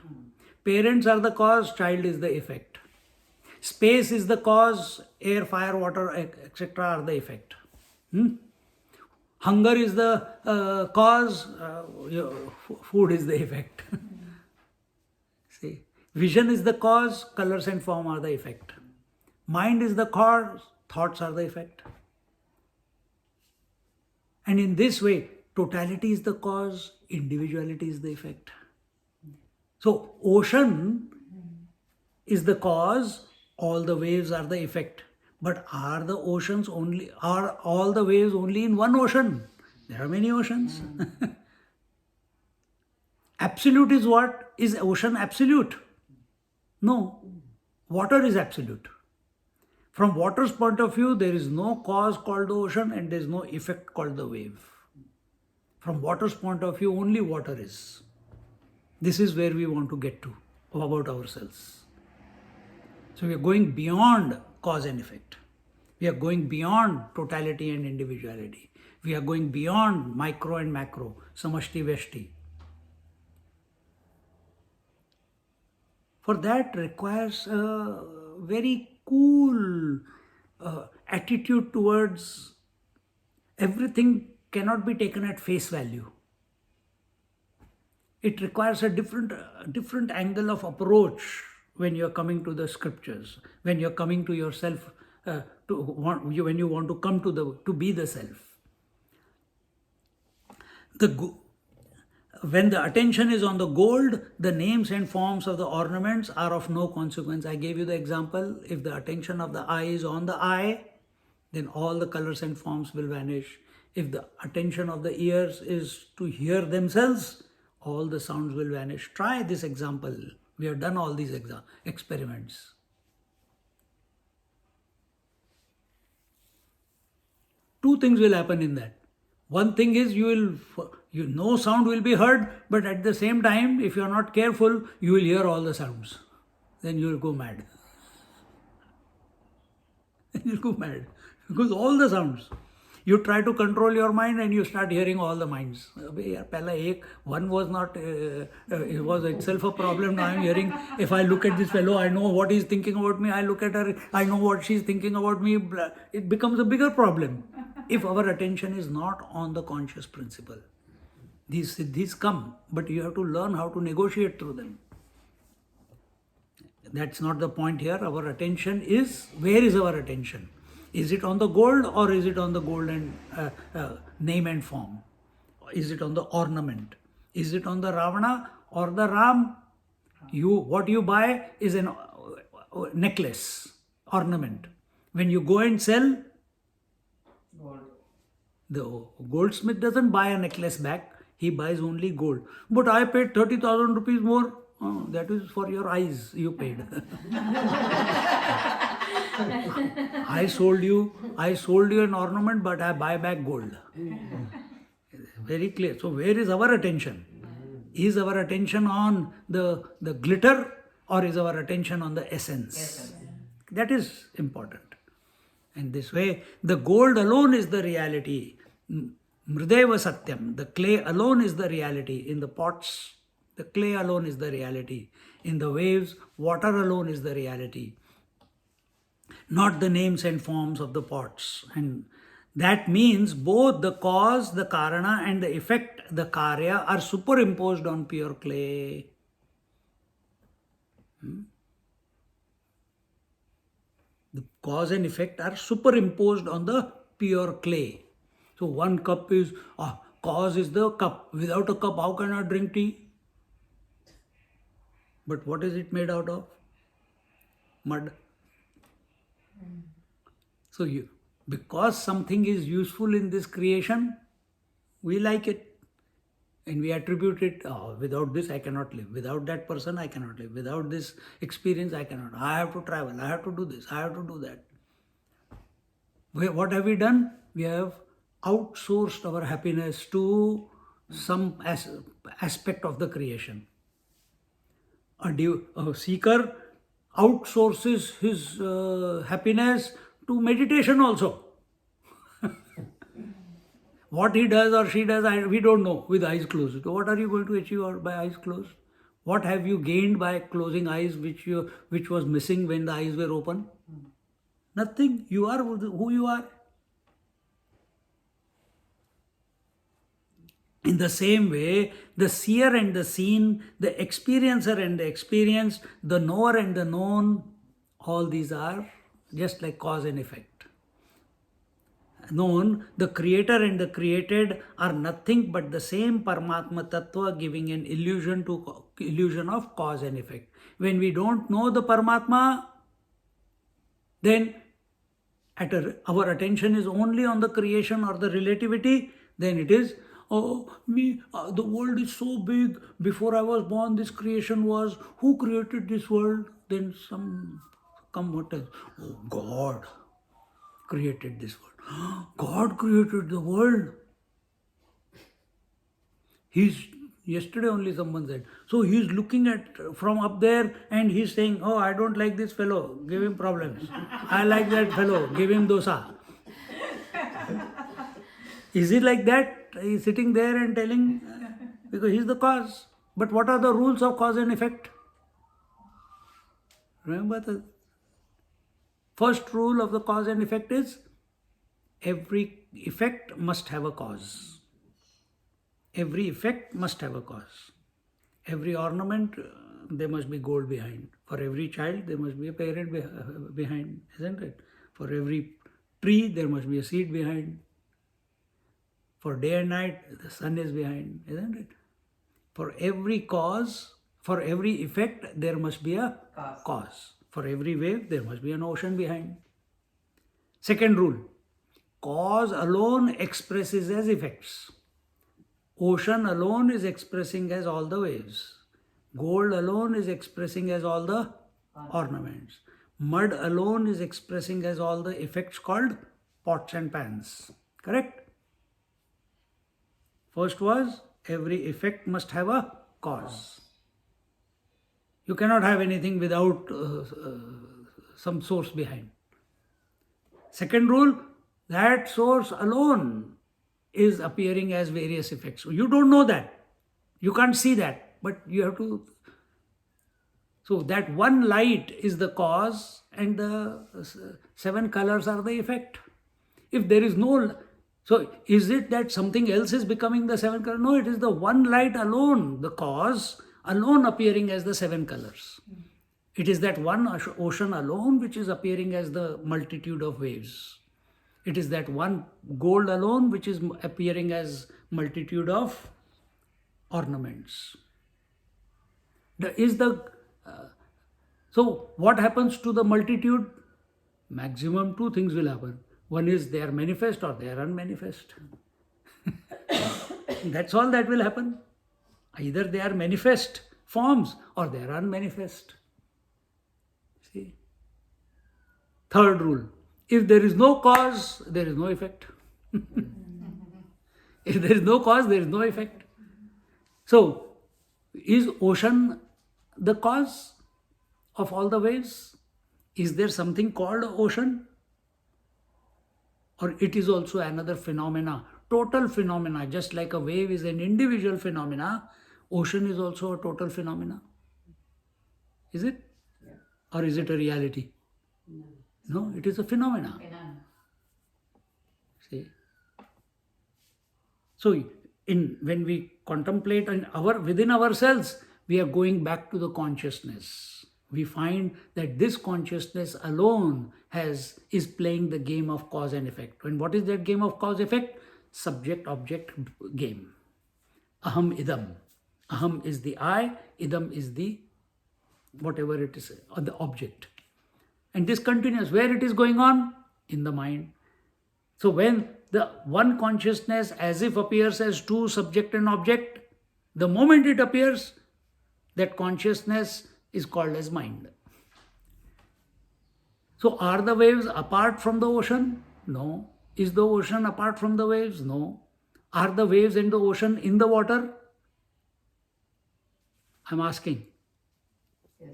S1: Parents are the cause, child is the effect. Space is the cause, air, fire, water, etc. are the effect. Hunger is the cause, food is the effect. See, vision is the cause, colors and form are the effect. Mind is the cause, thoughts are the effect. And in this way, totality is the cause, individuality is the effect. So, ocean is the cause, all the waves are the effect. But are all the waves only in one ocean? There are many oceans. Absolute is what? Is ocean absolute? No. Water is absolute. From water's point of view, there is no cause called the ocean and there is no effect called the wave. From water's point of view, only water is. This is where we want to get to about ourselves. So we are going beyond cause and effect. We are going beyond totality and individuality. We are going beyond micro and macro, samashti veshti. For that requires a very cool attitude towards everything cannot be taken at face value. It requires a different angle of approach when you're coming to the scriptures, when you're coming to yourself, when you want to come to be the self. When the attention is on the gold, the names and forms of the ornaments are of no consequence. I gave you the example. If the attention of the eye is on the eye, then all the colors and forms will vanish. If the attention of the ears is to hear themselves, all the sounds will vanish. Try this example. We have done all these experiments. Two things will happen in that. One thing is no sound will be heard, but at the same time, if you are not careful, you will hear all the sounds. Then you will go mad. You'll go mad because all the sounds. You try to control your mind and you start hearing all the minds. One was not, it was itself a problem. Now I'm hearing, if I look at this fellow, I know what he's thinking about me. I look at her, I know what she's thinking about me. It becomes a bigger problem if our attention is not on the conscious principle. These come, but you have to learn how to negotiate through them. That's not the point here. Our attention is, where is our attention? Is it on the gold or is it on the gold and name and form? Is it on the ornament? Is it on the Ravana or the Ram? What you buy is a necklace, ornament. When you go and sell, the goldsmith doesn't buy a necklace back. He buys only gold. But I paid 30,000 rupees more. Oh, that is for your eyes you paid. I sold you an ornament, but I buy back gold. Very clear. So where is our attention? Is our attention on the glitter or is our attention on the essence? That is important. And this way, the gold alone is the reality. Mrideva Satyam. The clay alone is the reality. In the pots, the clay alone is the reality. In the waves, water alone is the reality. Not the names and forms of the pots. And that means both the cause, the karana, and the effect, the karya, are superimposed on pure clay. The cause and effect are superimposed on the pure clay. So one cup is, cause is the cup. Without a cup, how can I drink tea? But what is it made out of? Mud. So because something is useful in this creation, we like it. And we attribute it, without this I cannot live. Without that person I cannot live. Without this experience I cannot. I have to travel. I have to do this. I have to do that. What have we done? We have outsourced our happiness to some aspect of the creation. A seeker outsources his happiness to meditation also. What he does or she does, we don't know with eyes closed. What are you going to achieve by eyes closed? What have you gained by closing eyes which was missing when the eyes were open? Nothing. You are who you are. In the same way, the seer and the seen, the experiencer and the experienced, the knower and the known, all these are just like cause and effect. Known, the creator and the created are nothing but the same Paramatma Tattva, giving an illusion of cause and effect. When we don't know the Paramatma, then our attention is only on the creation or the relativity, then it is, the world is so big, before I was born this creation was, who created this world? Then some come what else? Oh, God created this world. God created the world. Yesterday only someone said, so he's looking at from up there and he's saying, oh, I don't like this fellow, give him problems. I like that fellow, give him dosa. Is it like that? He's sitting there and telling, because he's the cause. But what are the rules of cause and effect? Remember, the first rule of the cause and effect is every effect must have a cause. Every effect must have a cause. Every ornament, there must be gold behind. For every child, there must be a parent behind, isn't it? For every tree, there must be a seed behind. For day and night, the sun is behind, isn't it? For every cause, for every effect, there must be a cause. For every wave, there must be an ocean behind. Second rule, cause alone expresses as effects. Ocean alone is expressing as all the waves. Gold alone is expressing as all the ornaments. Mud alone is expressing as all the effects called pots and pans. Correct? First was, every effect must have a cause. You cannot have anything without some source behind. Second rule, that source alone is appearing as various effects. You don't know that. You can't see that, but you have to. So that one light is the cause and the seven colors are the effect. If there is no, so is it that something else is becoming the seven colors? No, it is the one light alone, the cause alone appearing as the seven colors. It is that one ocean alone which is appearing as the multitude of waves. It is that one gold alone which is appearing as multitude of ornaments. So what happens to the multitude? Maximum two things will happen. One is they are manifest or they are unmanifest. That's all that will happen. Either they are manifest forms or they are unmanifest. See? Third rule. If there is no cause, there is no effect. If there is no cause, there is no effect. So, is ocean the cause of all the waves? Is there something called ocean? Or it is also another phenomena, total phenomena, just like a wave is an individual phenomena, ocean is also a total phenomena. Is it? Yeah. Or is it a reality? No, it is a phenomena. See? So, when we contemplate within ourselves, we are going back to the consciousness. We find that this consciousness alone is playing the game of cause and effect. And what is that game of cause effect? Subject-object game. Aham idam. Aham is the I, idam is the whatever it is, or the object. And this continues. Where it is going on? In the mind. So when the one consciousness as if appears as two, subject and object, the moment it appears, that consciousness is called as mind. So are the waves apart from the ocean? No. Is the ocean apart from the waves? No. Are the waves and the ocean in the water? I'm asking. Yes.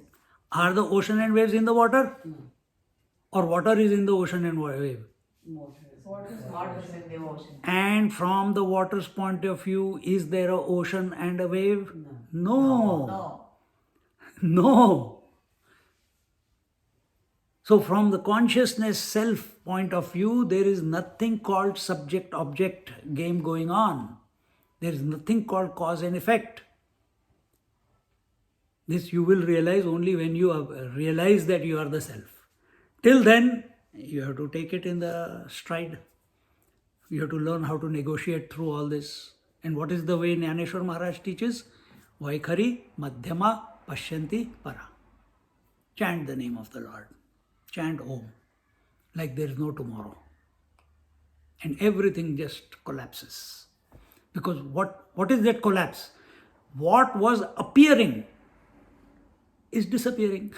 S1: Are the ocean and waves in the water? No. Or water is in the ocean and wave? Water is in the ocean. And from the water's point of view, is there an ocean and a wave? No. No. So from the consciousness self point of view, there is nothing called subject-object game going on. There is nothing called cause and effect. This you will realize only when you realize that you are the self. Till then, you have to take it in the stride. You have to learn how to negotiate through all this. And what is the way Jnaneshwar Maharaj teaches? Vaikhari Madhyama Pashyanti Para. Chant the name of the Lord. Chant Om. Like there is no tomorrow. And everything just collapses. Because what is that collapse? What was appearing is disappearing.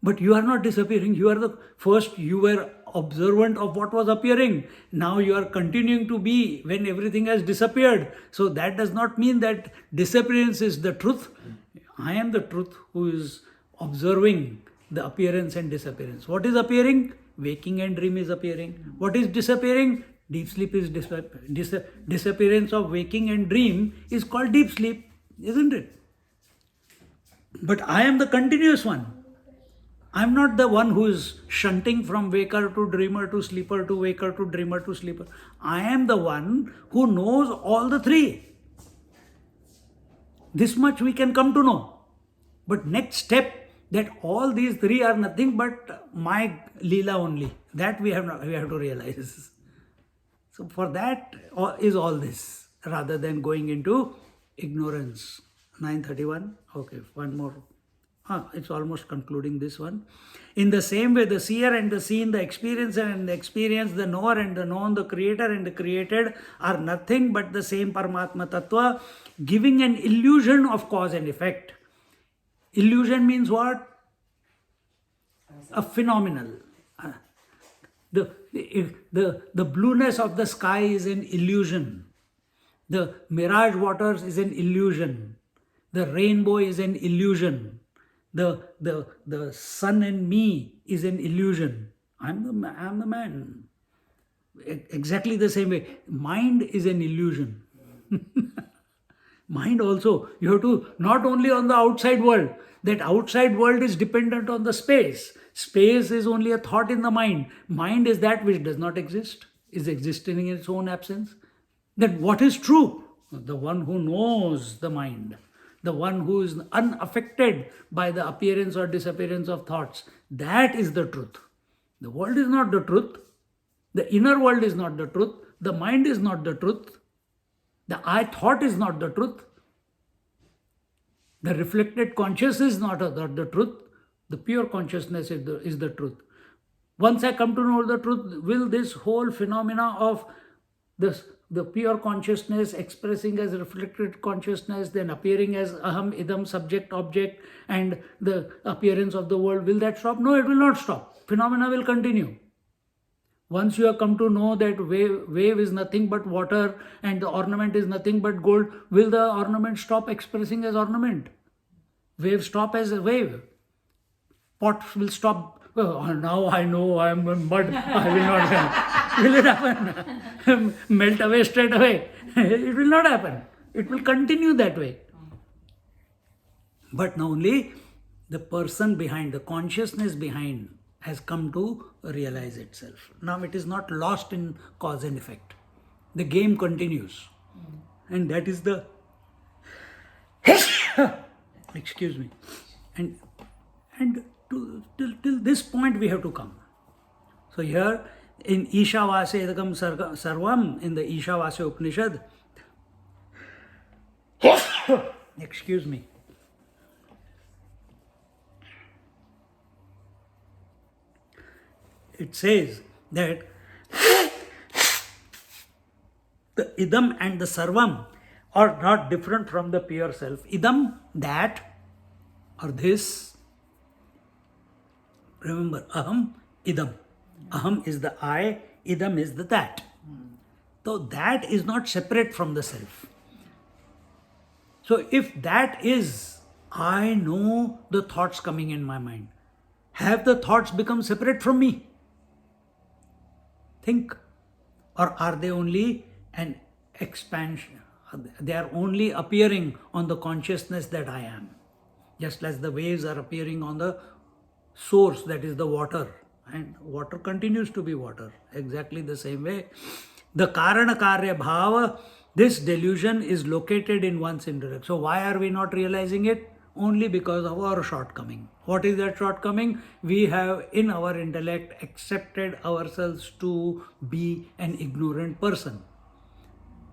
S1: But you are not disappearing. You are the first, you were observant of what was appearing. Now you are continuing to be when everything has disappeared. So that does not mean that disappearance is the truth. I am the truth who is observing the appearance and disappearance. What is appearing? Waking and dream is appearing. What is disappearing? Deep sleep is disappearance of waking and dream is called deep sleep, isn't it? But I am the continuous one. I'm not the one who is shunting from waker to dreamer to sleeper to waker to dreamer to sleeper. I am the one who knows all the three. This much we can come to know. But next step, that all these three are nothing but my Leela only. That we have to realize. So for that is all this, rather than going into ignorance. 931. Okay, one more. It's almost concluding this one. In the same way, the seer and the seen, the experiencer and the experienced, the knower and the known, the creator and the created are nothing but the same Paramatma Tattva, giving an illusion of cause and effect. Illusion means what? A phenomenal. The blueness of the sky is an illusion. The mirage waters is an illusion. The rainbow is an illusion. The sun and me is an illusion. I'm the man. Exactly the same way. Mind is an illusion. Mind also, you have to, not only on the outside world, that outside world is dependent on the space. Space is only a thought in the mind. Mind is that which does not exist, is existing in its own absence. Then what is true? The one who knows the mind. The one who is unaffected by the appearance or disappearance of thoughts. That is the truth. The world is not the truth. The inner world is not the truth. The mind is not the truth. The I thought is not the truth. The reflected consciousness is not the truth. The pure consciousness is the truth. Once I come to know the truth, will this whole phenomena of the pure consciousness expressing as reflected consciousness, then appearing as aham, idam, subject, object, and the appearance of the world, will that stop? No, it will not stop. Phenomena will continue. Once you have come to know that wave is nothing but water and the ornament is nothing but gold, will the ornament stop expressing as ornament? Wave stop as a wave. Pot will stop. Oh, now I know I am in mud. I will not happen. Will it happen? Melt away straight away. It will not happen. It will continue that way. But now only the person behind, the consciousness behind has come to realize itself. Now it is not lost in cause and effect. The game continues. And that is the... Excuse me. And till this point we have to come. So here in Ishavasya Edakam Sarvam, in the Ishavasya Upanishad, excuse me, it says that the idam and the sarvam are not different from the pure self. Idam, that, or this. Remember, aham, idam. Aham is the I, idam is the that. So that is not separate from the self. So if that is, I know the thoughts coming in my mind, have the thoughts become separate from me? Think. Or are they only an expansion? They are only appearing on the consciousness that I am. Just as the waves are appearing on the source, that is the water. And water continues to be water. Exactly the same way. The Karana Karya Bhava, this delusion is located in one's intellect. So why are we not realizing it? Only because of our shortcoming. What is that shortcoming? We have in our intellect accepted ourselves to be an ignorant person.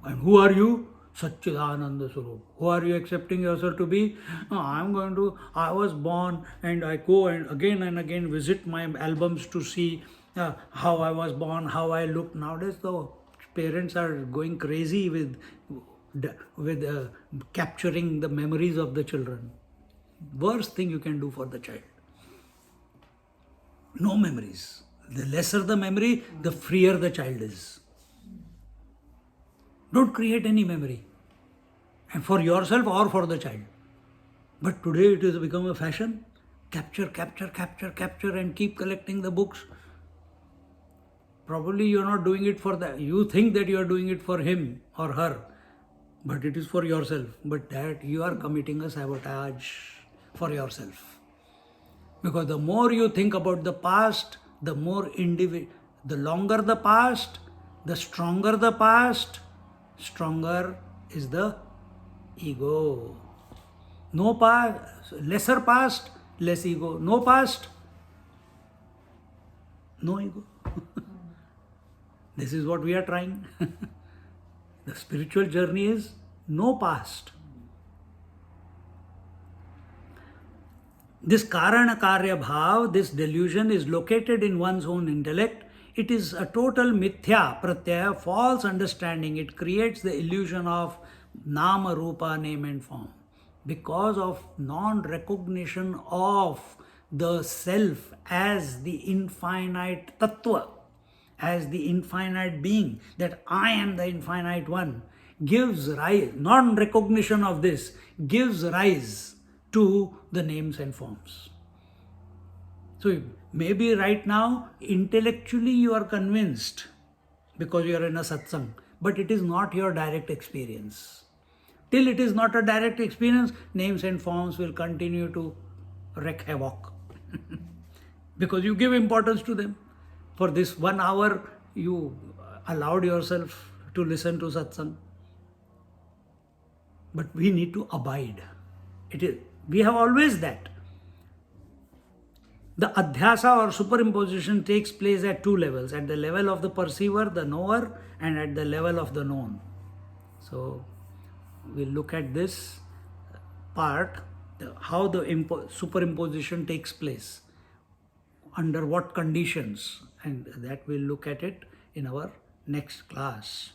S1: And who are you? Satchidananda Swarup. Who are you accepting yourself to be? I was born and I go and again visit my albums to see how I was born, how I look. Nowadays the parents are going crazy with capturing the memories of the children. Worst thing you can do for the child. No memories. The lesser the memory, the freer the child is. Don't create any memory, and for yourself or for the child. But today it has become a fashion. Capture, capture, capture, capture, and keep collecting the books. Probably you are not doing it for that. You think that you are doing it for him or her, but it is for yourself. But that you are committing a sabotage for yourself. Because the more you think about the past, the more the longer the past, the stronger the past, stronger is the ego. No past, lesser past, less ego. No past, no ego. This is what we are trying. The spiritual journey is no past. This Karana Karya Bhav, this delusion is located in one's own intellect. It is a total mithya, pratyaya, false understanding. It creates the illusion of nama, rupa, name and form. Because of non-recognition of the self as the infinite tattva, as the infinite being, that I am the infinite one, gives rise, non-recognition of this gives rise to the names and forms. So maybe right now, intellectually you are convinced because you are in a satsang, but it is not your direct experience. Till it is not a direct experience, names and forms will continue to wreak havoc because you give importance to them. For this 1 hour, you allowed yourself to listen to satsang. But we need to abide. We have always that. The adhyasa or superimposition takes place at 2 levels, at the level of the perceiver, the knower, and at the level of the known. So we'll look at this part, how the superimposition takes place, under what conditions, and that we'll look at it in our next class.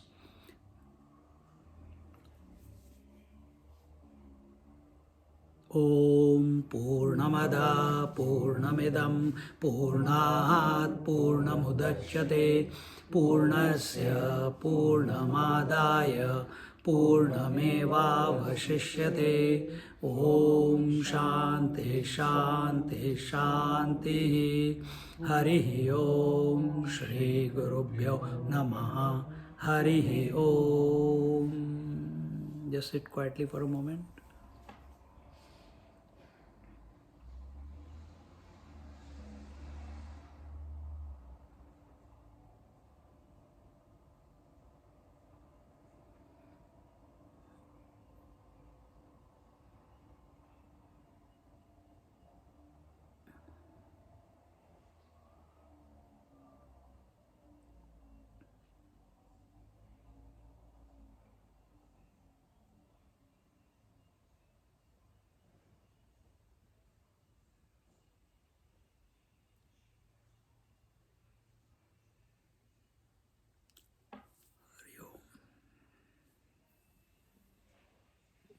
S1: Om Purnamada Purnamidam Purnat Purnamudachyate Purnasya Purnamadaya Purnameva Vashishyate. Om Shanti Shanti Shanti. Hari Om Shri Gurubhyo Namaha. Hari Om. Just sit quietly for a moment.